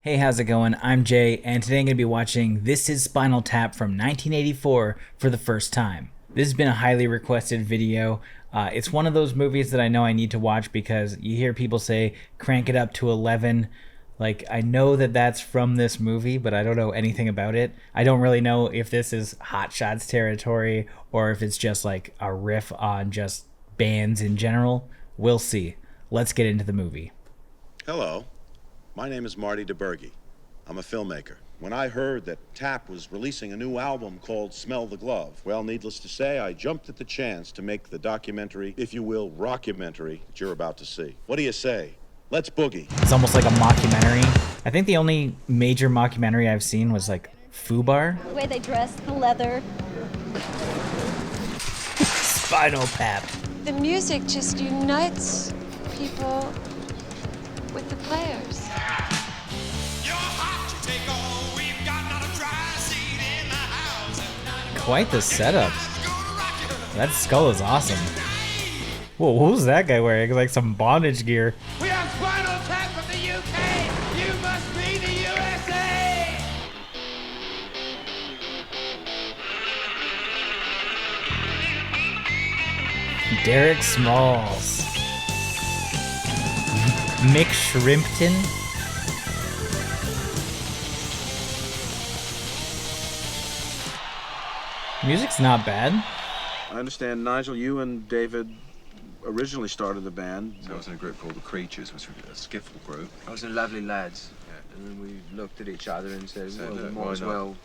Hey, how's it going? I'm Jay, and today I'm going to be watching This is Spinal Tap from 1984 for the first time. This has been a highly requested video. It's one of those movies that I know I need to watch because you hear people say, crank it up to 11. Like, I know that that's from this movie, but I don't know anything about it. I don't really know if this is Hot Shots territory or if it's just like a riff on just bands in general. We'll see. Let's get into the movie. Hello, my name is Marty DeBerge. I'm a filmmaker. When I heard that Tap was releasing a new album called Smell the Glove, well, needless to say, I jumped at the chance to make the documentary, if you will, rockumentary that you're about to see. What do you say? Let's boogie. It's almost like a mockumentary. I think the only major mockumentary I've seen was like Fubar. The way they dress, the leather. Spinal Tap. The music just unites people with the players. Quite the setup. That skull is awesome. Whoa, what was that guy wearing? Like some bondage gear. We are Spinal Tap from the UK. You must be the USA. Derek Smalls. Mick Shrimpton. Music's not bad. I understand, Nigel, you and David originally started the band. So I was in a group called The Creatures, which was a skiffle group. I was in Lovely Lads, Yeah. and then we looked at each other and said, Said, well, we look, might why as not? well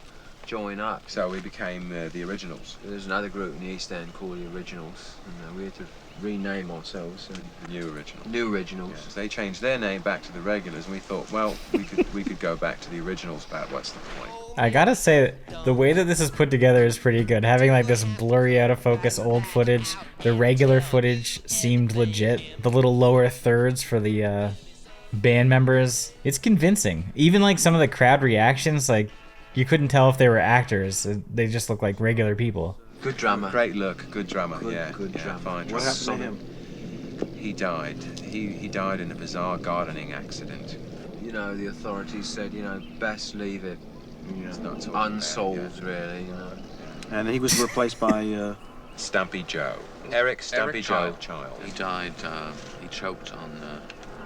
join up. So we became the Originals, There's another group in the East End called the Originals, and we had to rename ourselves. And the New Originals. New Originals. Yeah, so they changed their name back to the Regulars, and we thought, well, we could go back to the Originals, but what's the point? I gotta say, the way that this is put together is pretty good. Having like this blurry out of focus old footage, the regular footage seemed legit. The little lower thirds for the band members, it's convincing. Even like some of the crowd reactions, like you couldn't tell if they were actors. They just looked like regular people. Good drummer. Great look, good drummer, Good- yeah. good yeah, drummer. Fine What drummer. happened to him? He died. He died in a bizarre gardening accident. You know, the authorities said, best leave it, It's not talking about, unsolved, yeah. really, And he was replaced by, Stumpy Joe. Eric Stumpy Joe Child. He died, he choked on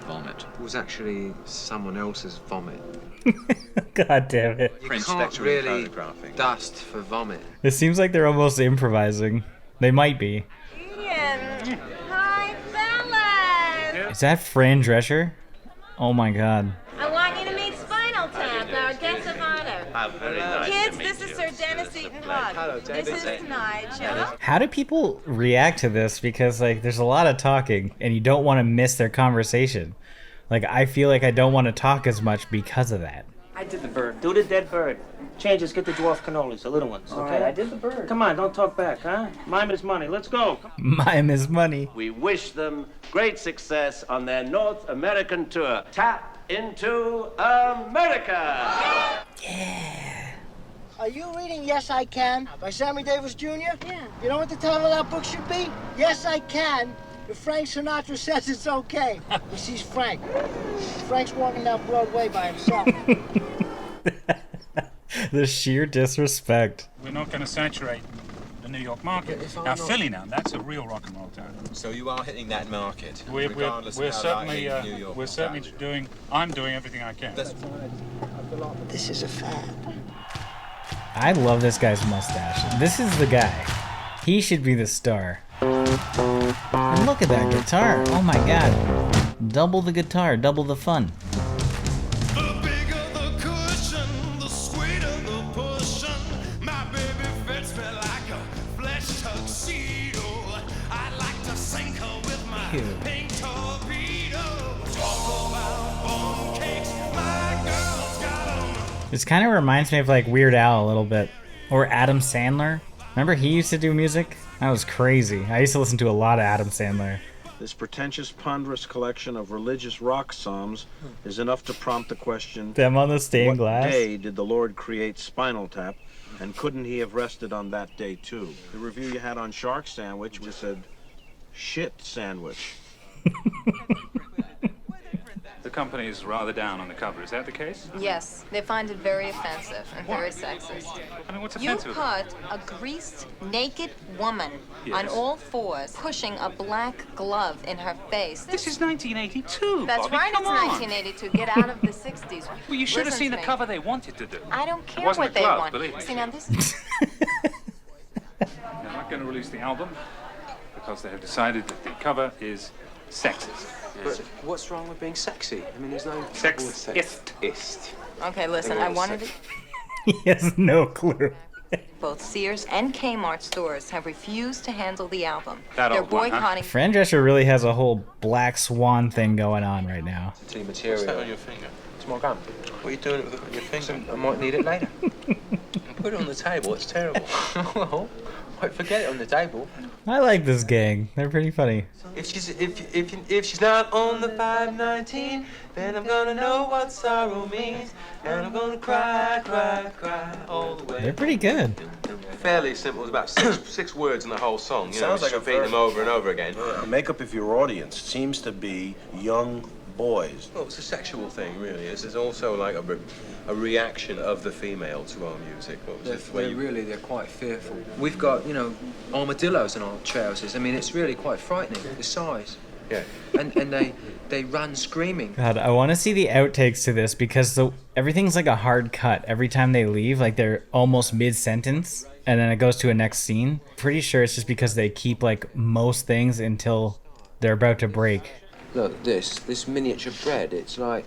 vomit. It was actually someone else's vomit. God damn it. You Prince can't Spector really photographing. dust for vomit. It seems like they're almost improvising. They might be. Ian! Hi, fellas! Is that Fran Drescher? Oh my god. I want you to meet Spinal Tap, our guest of honor. Kids, this is Sir Dennis Eaton Hogg. This is Nigel. How do people react to this? Because like there's a lot of talking and you don't want to miss their conversation. Like I feel like I don't want to talk as much because of that. I did the bird. Do the dead bird. Changes, get the dwarf cannolis, the little ones, okay? I did the bird. Come on, don't talk back, huh? Mime is money. Let's go. Come Mime is money. We wish them great success on their North American tour. Tap into America! Are you reading Yes I Can by Sammy Davis Jr.? Yeah. You know what the title of that book should be? Yes I Can. If Frank Sinatra says it's okay. He sees Frank. Frank's walking down Broadway by himself. The sheer disrespect. We're not going to saturate the New York market. Now, Philly now, that's a real rock and roll town. So you are hitting that market, We're regardless certainly, of how lightly New York we're will certainly sound. I'm doing everything I can. This is a fad. I love this guy's mustache. This is the guy. He should be the star. And look at that guitar. Oh my god. Double the guitar, double the fun. The bigger the cushion, the sweeter the pushing. My baby fits me like a flesh tuxedo. I like to sink her with my Ew. pink torpedo. Talk about bone cakes, my girl's got 'em. This kind of reminds me of like Weird Al a little bit. Or Adam Sandler. Remember he used to do music? That was crazy. I used to listen to a lot of Adam Sandler. this pretentious, ponderous collection of religious rock psalms is enough to prompt the question, Them on the stained glass? What day did the Lord create Spinal Tap, and couldn't he have rested on that day too? The review you had on Shark Sandwich was said, shit sandwich. The company is rather down on the cover. Is that the case? Yes, they find it very offensive and very sexist. I mean, what's You offensive about put a greased, naked woman on Yes. all fours, pushing a black glove in her face. This is 1982, That's Bobby, right, come it's on. 1982. Get out of the 60s. Well, you should have Listen seen to the me. cover they wanted to do. I don't care wasn't what a they glove, want. believe me. See, now this is... They're not going to release the album because they have decided that the cover is sexist. But what's wrong with being sexy? I mean, there's no... Sexist. Okay, listen, I wanted it. He has no clue. Both Sears and Kmart stores have refused to handle the album. That They're old one, huh? boycotting. Fran Drescher really has a whole Black Swan thing going on right now. Tea material. What's that on your finger? It's my gum. What are you doing with it on your finger? I might need it later. Put it on the table. It's terrible. Well, won't forget it on the table. I like this gang. They're pretty funny. If she's not on the 519, then I'm gonna know what sorrow means, and I'm gonna cry, cry, cry all the way. They're pretty good. Fairly simple. It's about six words in the whole song. You Sounds know, like a just repeating them over and over again. The makeup of your audience seems to be young boys. Well, it's a sexual thing, really. It's also like a reaction of the female to our music. What was it? The way you- They're quite fearful. We've got, you know, armadillos in our trousers. I mean, it's really quite frightening, the size. Yeah. And they run screaming. God, I want to see the outtakes to this because everything's like a hard cut. Every time they leave, like they're almost mid-sentence, and then it goes to a next scene. Pretty sure it's just because they keep like most things until they're about to break. Look, this miniature bread, it's like,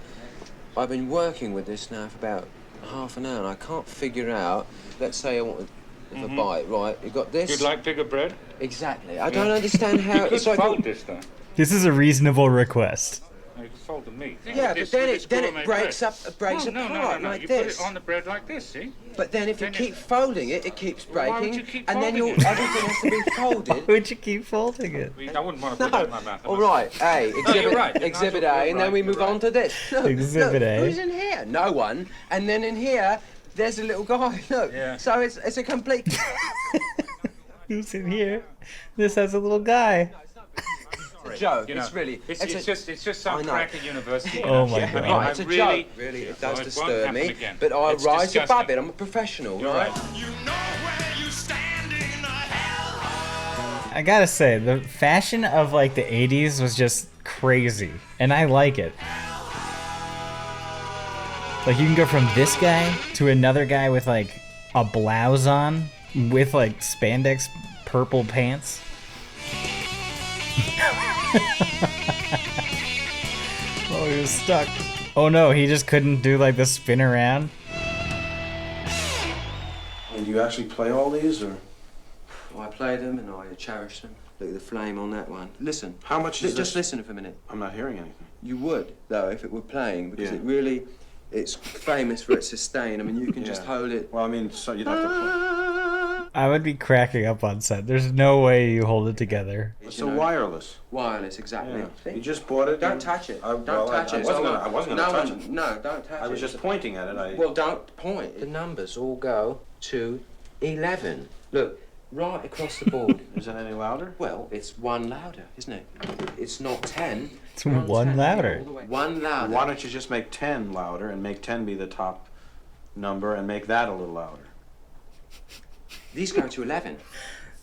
I've been working with this now for about half an hour, and I can't figure out, let's say I wanted a bite, right? You got this? You'd like bigger bread? Exactly. I don't understand how... You could it's like fold this, though. This is a reasonable request. You could fold the meat. Yeah, but then it breaks bread. apart No. like You this. put it on the bread like this, see? But then if you keep folding it, it keeps Why would breaking, you keep and then folding it? everything has to be folded. Would you keep folding it? I wouldn't want to put that in my mouth. All right, A, you're right. exhibit No, A, you're and then right, we you're move on right. to this. Look, Exhibit A. Who's in here? No one. And then in here, there's a little guy. Look. Yeah. So it's a complete. Who's in here? This has a little guy. Joe, You know, it's really. It's just some I know. crack at university. Oh my I God. mean, Right, it's a really, joke. Really, it so does it won't disturb happen me. again. But I It's rise disgusting. above it. I'm a professional, You're right? right. You know where you stand in the hell. I gotta say, the fashion of like the 80s was just crazy, and I like it. Like you can go from this guy to another guy with like a blouse on with like spandex purple pants. Oh, he was stuck. Oh no, he just couldn't do like the spin around. And do you actually play all these, or? I play them and I cherish them. Look at the flame on that one. Listen. How much is Just this? listen for a minute. I'm not hearing anything. You would, though, if it were playing, because Yeah. it really, it's famous for its sustain. I mean, you can just Yeah. hold it. Well, I mean, so you'd have to play. I would be cracking up on set. There's no way you hold it together. It's You a know. wireless. Wireless, exactly. Yeah. See? You just bought it. Don't and- touch it. I, Don't well, touch I, it. I wasn't gonna touch it. No, don't touch it. I was just pointing at it. Well, don't point. The numbers all go to 11. Look, right across the board. Is it any louder? Well, it's one louder, isn't it? It's not 10. It's one louder. All the way. One louder. Why don't you just make 10 louder and make 10 be the top number and make that a little louder? These go to 11.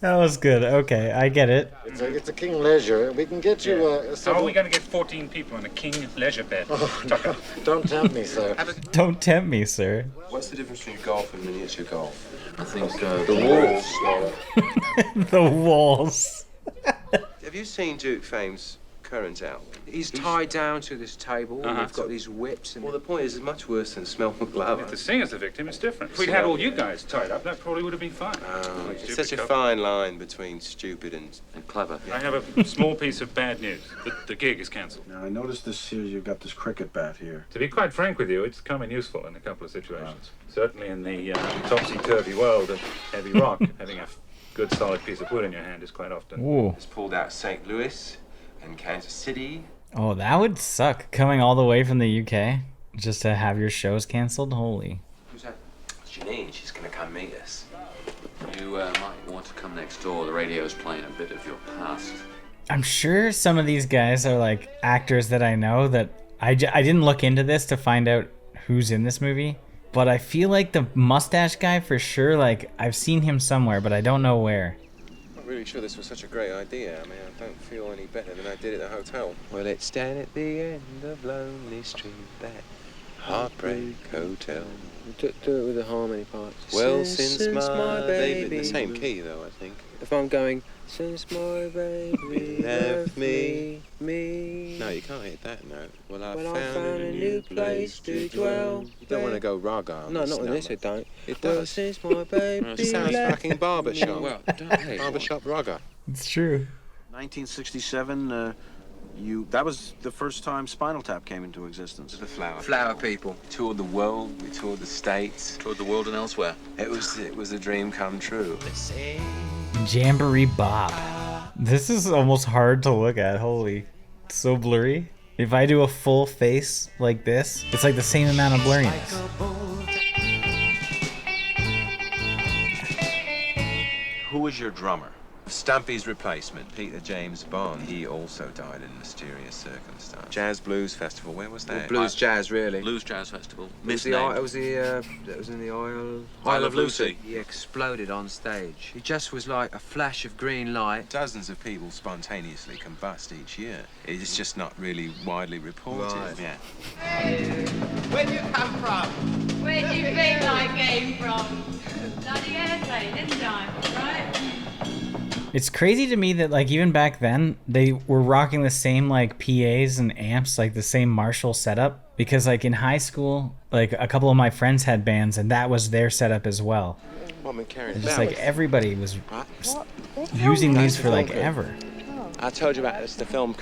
That was good. Okay, I get it. It's a king leisure. We can get you How are several... we going to get 14 people on a king leisure bed? Tucker. Don't tempt me, sir. Don't tempt me, sir. What's the difference between golf and miniature golf? I think The walls. The walls. Have you seen Duke Fame's current album? He's tied down to this table. Uh-huh. We've got these whips. And Well, the point is, it's much worse than Smell McGlover. If the singer's the victim, it's different. If we'd had all you guys tied up, that probably would have been fine. It's Stupid such a couple. fine line between stupid and clever. I have a small piece of bad news. The gig is cancelled. Now, I noticed this here, you've got this cricket bat here. To be quite frank with you, it's come in useful in a couple of situations. Certainly in the topsy-turvy world of heavy rock, having a good solid piece of wood in your hand is quite often. Ooh. it's pulled out St. Louis and Kansas City. Oh, that would suck. Coming all the way from the UK just to have your shows canceled. Holy. Who's that? Janine, she's gonna come meet us. You might want to come next door. The radio's playing a bit of your past. I'm sure some of these guys are like actors that I know that I didn't look into this to find out who's in this movie, but I feel like the mustache guy for sure, like, I've seen him somewhere, but I don't know where. I'm not really sure this was such a great idea. I mean, I don't feel any better than I did at the hotel. Well, it's down at the end of Lonely Street, that Heartbreak Hotel. Do it with the harmony parts. Well, since my baby... The same key, though, I think. If I'm going, since my baby left me. No, you can't hit that note. Well, I Well, found a new place to dwell. You don't want to go raga on No, this not on this, number. I don't. It Well, does. since my baby It sounds left fucking barbershop. Well, don't hey, Barbershop raga. It's true. 1967, that was the first time Spinal Tap came into existence. The flower. Flower people. We toured the world, we toured the States. Toured the world and elsewhere. It was a dream come true. Jamboree Bob. This is almost hard to look at. Holy, it's so blurry. If I do a full face like this, it's like the same amount of blurriness. Who was your drummer? Stumpy's replacement, Peter James Bond. He also died in mysterious circumstance. Jazz Blues Festival, where was that? Blues Jazz, really. Blues Jazz Festival. It was in the Isle of Lucy. He exploded on stage. It just was like a flash of green light. Dozens of people spontaneously combust each year. It's just not really widely reported. Right. Yeah. Where'd you come from? Where do you think I came from? Bloody airplane, didn't I? Right? It's crazy to me that, like, even back then, they were rocking the same, like, PAs and amps, like the same Marshall setup. Because, like, in high school, like, a couple of my friends had bands, and that was their setup as well. What am I carrying? It's just like everybody was using these for, like, ever. I told you about this, the film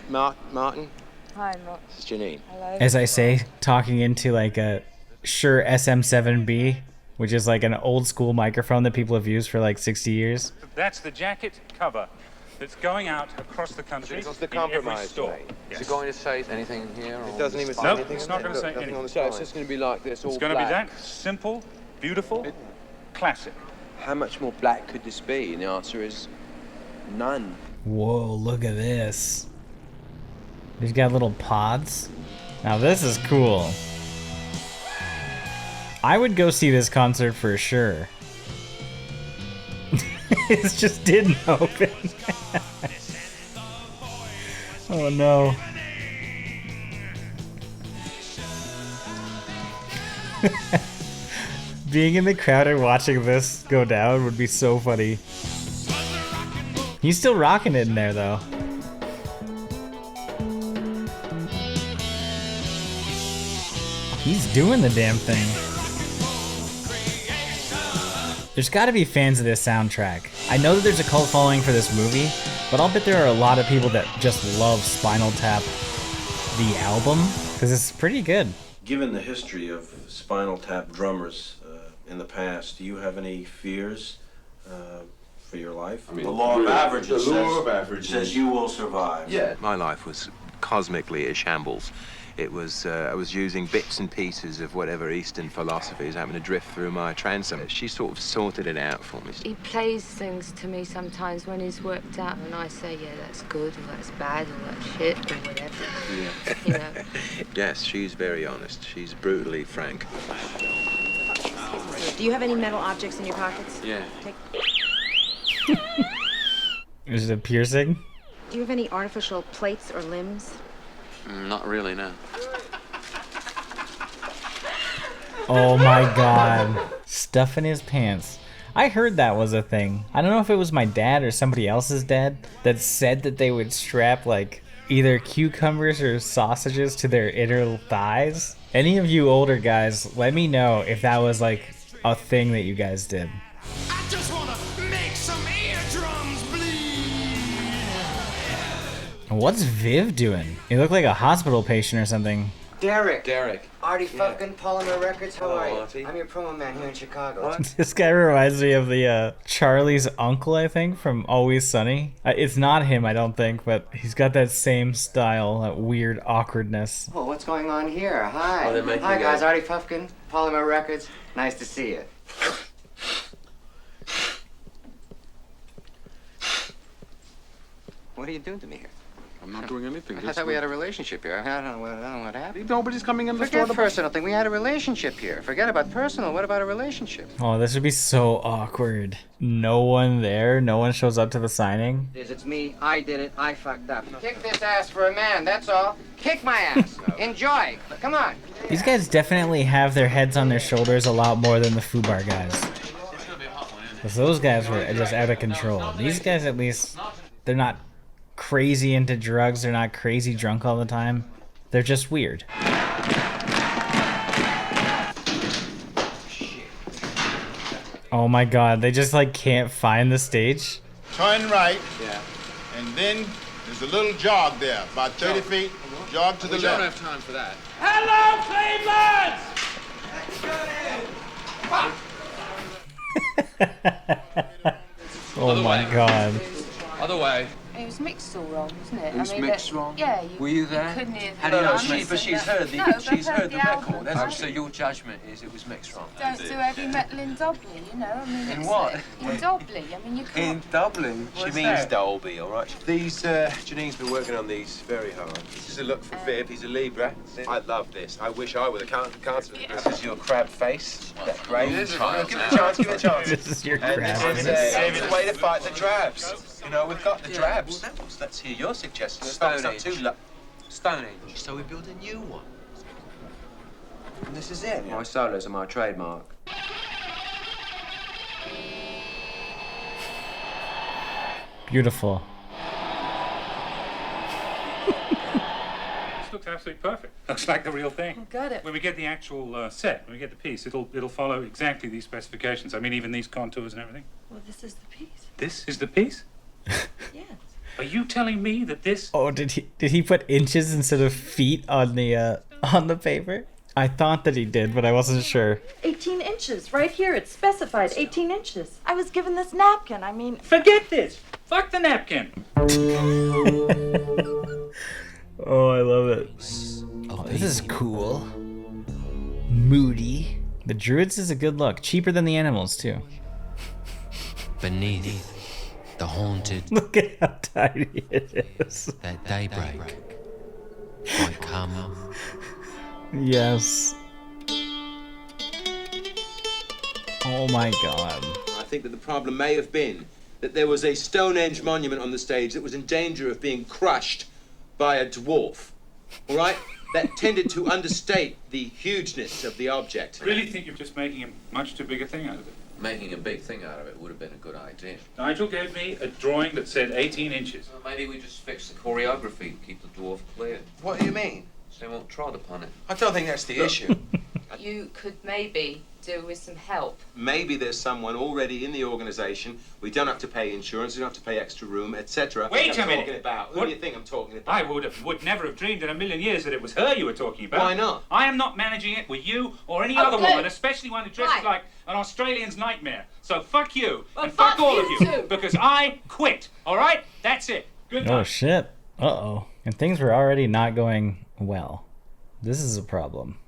Martin. Hi, Mark. This is Janine. Hello. As I say, talking into, like, a Shure SM7B, which is, like, an old school microphone that people have used for, like, 60 years. That's the jacket cover that's going out across the country It's the in every compromise store. way. Is it going to say anything here? Or It doesn't even say Nope, anything. it's on not it. going to say Nothing anything. on the So it's side. just going to be like this, all It's going to be black. that simple, beautiful, classic. How much more black could this be? And the answer is none. Whoa, look at this. They've got little pods. Now this is cool. I would go see this concert for sure. It just didn't open. Oh no. Being in the crowd and watching this go down would be so funny. He's still rocking it in there though. He's doing the damn thing. There's gotta be fans of this soundtrack. I know that there's a cult following for this movie, but I'll bet there are a lot of people that just love Spinal Tap, the album, because it's pretty good. Given the history of Spinal Tap drummers in the past, do you have any fears for your life? The law of averages says you will survive. Yeah. My life was cosmically a shambles. It was, I was using bits and pieces of whatever Eastern philosophies happened to drift through my transom. She sort of sorted it out for me. He plays things to me sometimes when he's worked out, and I say, yeah, that's good, or that's bad, or that's shit, or whatever. Yeah. You know. Yes, she's very honest. She's brutally frank. Do you have any metal objects in your pockets? Yeah. Is it a piercing? Do you have any artificial plates or limbs? Not really, no. Oh my god. Stuff in his pants. I heard that was a thing. I don't know if it was my dad or somebody else's dad that said that they would strap like either cucumbers or sausages to their inner thighs. Any of you older guys, let me know if that was like a thing that you guys did. I just wanna make some eardrums bleed. What's Viv doing? He looked like a hospital patient or something. Derek. Artie Fucking Polymer Records, how are you? Artie. I'm your promo man here in Chicago. This guy reminds me of the Charlie's uncle, I think, from Always Sunny. It's not him, I don't think, but he's got that same style, that weird awkwardness. Well, what's going on here? Hi. Oh, they're making Hi, guys. a- Artie Fucking Polymer Records. Nice to see you. What are you doing to me here? I'm not doing anything. I thought we had a relationship here. I don't know what happened. Nobody's coming in the store. Forget personal thing. We had a relationship here. Forget about personal. What about a relationship? Oh, this would be so awkward. No one there? No one shows up to the signing? It's me. I did it. I fucked up. Kick this ass for a man, that's all. Kick my ass. Enjoy. Come on. These guys definitely have their heads on their shoulders a lot more than the FUBAR guys. Because those guys were just out of control. These guys, at least, they're not crazy into drugs. They're not crazy drunk all the time. They're just weird. Oh my god, they just like can't find the stage. Turn right. Yeah. And then there's a little jog there, about 30 feet. Jog to the left. We don't have time for that. Hello, Cleveland! Oh my god. Other way. It was mixed all wrong, wasn't it? It was mixed wrong? Yeah. Were you there? Couldn't hear How do you know? the But she's heard the, No, but she's heard the album. record. Oh, so your judgment is it was mixed wrong? Don't do heavy metal in Dublin, you know. I mean, In it's what? In Dublin. I mean, you In can't. Dublin? What's She means that? Dolby, all right? These, Janine's been working on these very hard. This is a look for Viv. He's a Libra. I love this. I wish I were the counselor. This is your crab face. That's great. Give it a chance, give it a chance. This is your And crab this face. is the way to fight the drabs. You know, we've got the drabs. Let's hear your suggestions. Stonehenge. Stonehenge. So we build a new one. And this is it. My solos are my trademark. Beautiful. This looks absolutely perfect. Looks like the real thing. Got it. When we get the actual set, when we get the piece, it'll follow exactly these specifications. I mean, even these contours and everything. Well, this is the piece. This is the piece? Yes. Are you telling me that this... Oh, did he put inches instead of feet on the paper? I thought that he did, but I wasn't sure. 18 inches, right here. It's specified 18 inches. I was given this napkin. I mean, Forget this! Fuck the napkin! Oh, I love it. Oh, this is cool. Moody. The Druids is a good look. Cheaper than the Animals, too. Beneath the haunted. Look at how tiny it is. That daybreak might come. Yes. Oh my god. I think that the problem may have been that there was a Stonehenge monument on the stage that was in danger of being crushed by a dwarf. All right? That tended to understate the hugeness of the object. I really think you're just making a much too big a thing out of it. Making a big thing out of it would have been a good idea. Nigel gave me a drawing that said 18 inches. Well, maybe we just fix the choreography, keep the dwarf clear. What do you mean? So they won't trod upon it. I don't think that's the issue. You could maybe do with some help. Maybe there's someone already in the organisation. We don't have to pay insurance, we don't have to pay extra room, etc. Wait a minute. Talking about? Who What? do you think I'm talking about? I would never have dreamed in a million years that it was her you were talking about. Why not? I am not managing it with you or any Oh, other good. woman, especially one who dresses Right. like an Australian's nightmare. So fuck you, Well, and fuck fuck all you of you, too. because I quit, all right? That's it. Good Oh night. shit. Uh-oh. And things were already not going well. This is a problem.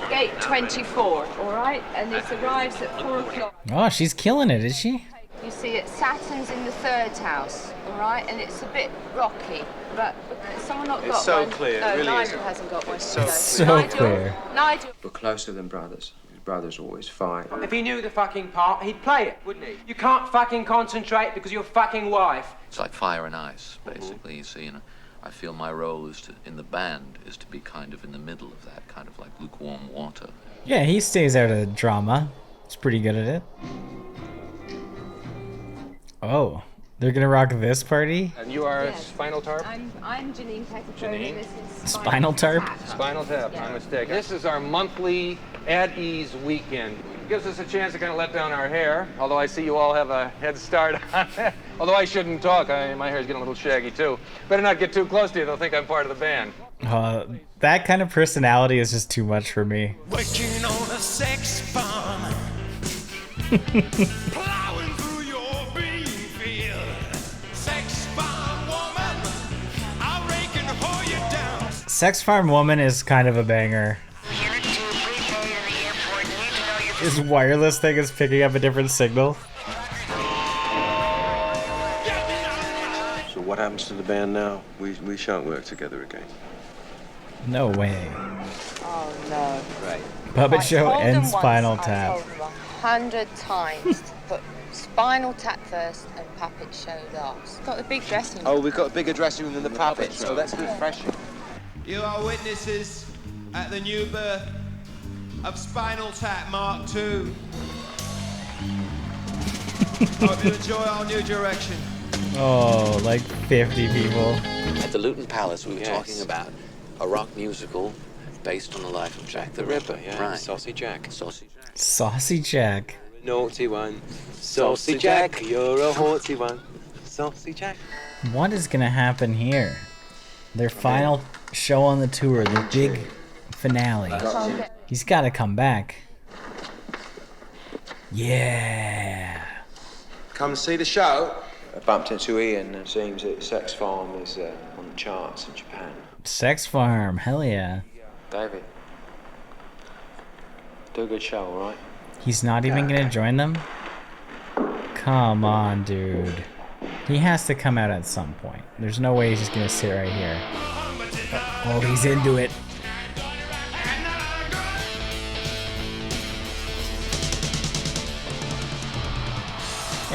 Gate 24, all right? And this arrives at 4 o'clock. Oh, she's killing it, is she? You see it, Saturn's in the third house, all right? And it's a bit rocky, but someone not got It's so one. clear, it No, really Nigel is. hasn't got one. It's so No. So Nigel, clear. Nigel. We're closer than brothers. His brothers always fight. If he knew the fucking part, he'd play it, wouldn't he? You can't fucking concentrate because of your fucking wife. It's like fire and ice, basically. You see, I feel my role in the band is to be kind of in the middle of that, kind of like lukewarm water. Yeah, he stays out of drama. He's pretty good at it. Oh, they're gonna rock this party? And you are Yes. Spinal Tap? I'm Janine Pettigrew. Janine? This is Spinal Tarp? Spinal Tap, Yeah. my mistake. This is our monthly at ease weekend. It gives us a chance to kind of let down our hair, although I see you all have a head start on that. Although I shouldn't talk, my hair's getting a little shaggy too. Better not get too close to you, they'll think I'm part of the band. That kind of personality is just too much for me. Working on a sex farm. Plowing through your bean field. Sex farm woman, I'll rake and hoe you down. Sex Farm Woman is kind of a banger. His wireless thing is picking up a different signal. So What happens to the band now? We shan't work together again. No way. Oh no. Right. Puppet I Show told and them once, Spinal I Tap. told them 100 times to put Spinal Tap first and Puppet Show last. Got the big dressing room. Oh, we've got a bigger dressing room than the puppets, so that's refreshing. You are witnesses at the new birth of Spinal Tap Mark II. Hope you enjoy our new direction. Oh, like 50 people. At the Luton Palace, we were talking about a rock musical based on the life of Jack the Ripper. Yeah, Right. Saucy Jack. Saucy Jack. Saucy Jack. Naughty one. Saucy Jack, you're a haughty one. Saucy Jack. What is gonna happen here? Their final show on the tour, the big finale. He's gotta come back. Yeah. Come see the show. I bumped into Ian, and it seems that Sex Farm is on the charts in Japan. Sex Farm, hell yeah. David, do a good show, all right? He's not even gonna join them? Come on, dude. He has to come out at some point. There's no way he's just gonna sit right here. Oh, he's into it.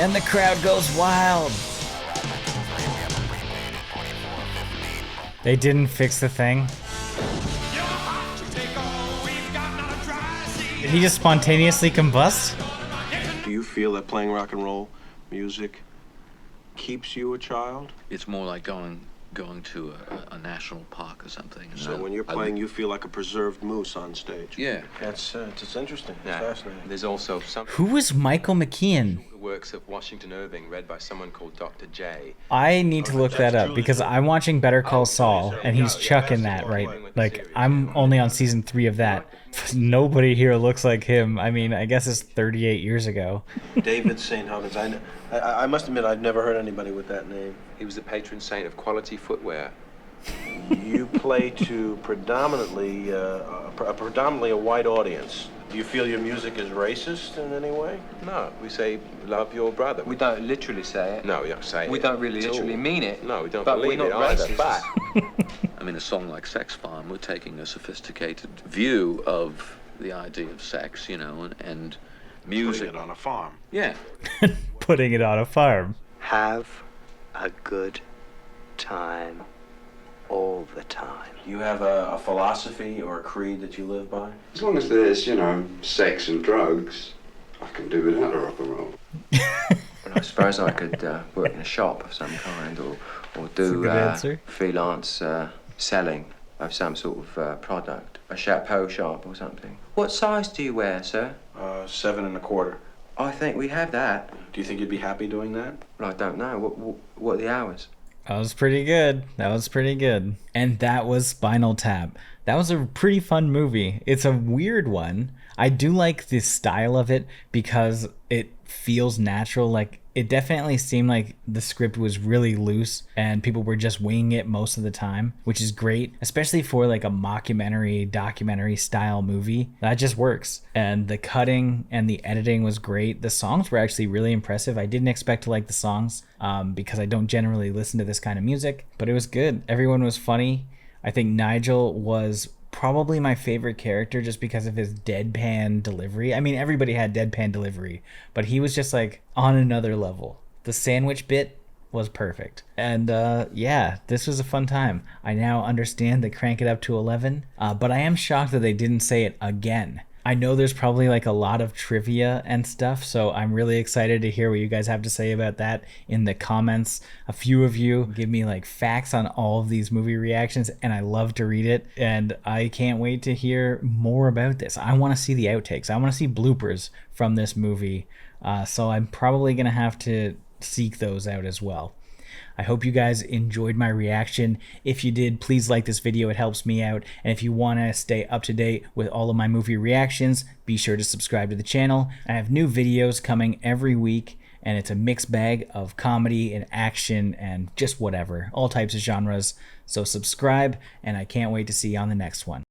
And the crowd goes wild. They didn't fix the thing. Did he just spontaneously combust? Do you feel that playing rock and roll music keeps you a child? It's more like going to a national park or something. So when you're playing, you feel like a preserved moose on stage. Yeah. That's it's interesting. It's Yeah. fascinating. There's also some Who is Michael McKean? works of Washington Irving read by someone called Dr. J. I need to look that up because I'm watching Better Call Saul and he's chucking that, right? Like, I'm only on season 3 of that. Nobody here looks like him. I mean, I guess it's 38 years ago. David St. Huggins. I must admit, I've never heard anybody with that name. He was the patron saint of quality footwear. You play to predominantly a predominantly a white audience. Do you feel your music is racist in any way? No, we say love your brother. We don't literally say it. No, we don't say it. We don't really at all. literally mean it. No, we don't but believe we're it not either. racist. But I mean, a song like Sex Farm, we're taking a sophisticated view of the idea of sex, you know, and music. Putting it on a farm. Yeah. Putting it on a farm. Have a good time all the time. You have a philosophy or a creed that you live by? As long as there's, you know, sex and drugs, I can do without a rock and roll. And I suppose I could work in a shop of some kind or do freelance selling of some sort of product. A chapeau shop or something. What size do you wear, sir? 7 1/4. I think we have that. Do you think you'd be happy doing that? Well, I don't know. What are the hours? That was pretty good. That was pretty good. And that was Spinal Tap. That was a pretty fun movie. It's a weird one. I do like the style of it because it feels natural. Like, it definitely seemed like the script was really loose and people were just winging it most of the time, which is great, especially for like a mockumentary, documentary style movie. That just works. And the cutting and the editing was great. The songs were actually really impressive. I didn't expect to like the songs because I don't generally listen to this kind of music, but it was good. Everyone was funny. I think Nigel was probably my favorite character just because of his deadpan delivery. I mean, everybody had deadpan delivery, but he was just like on another level. The sandwich bit was perfect. And yeah, this was a fun time. I now understand they crank it up to 11, but I am shocked that they didn't say it again. I know there's probably like a lot of trivia and stuff, so I'm really excited to hear what you guys have to say about that in the comments. A few of you give me like facts on all of these movie reactions, and I love to read it, and I can't wait to hear more about this. I want to see the outtakes. I want to see bloopers from this movie, so I'm probably going to have to seek those out as well. I hope you guys enjoyed my reaction. If you did, please like this video. It helps me out. And if you want to stay up to date with all of my movie reactions, be sure to subscribe to the channel. I have new videos coming every week, and it's a mixed bag of comedy and action and just whatever, all types of genres. So subscribe, and I can't wait to see you on the next one.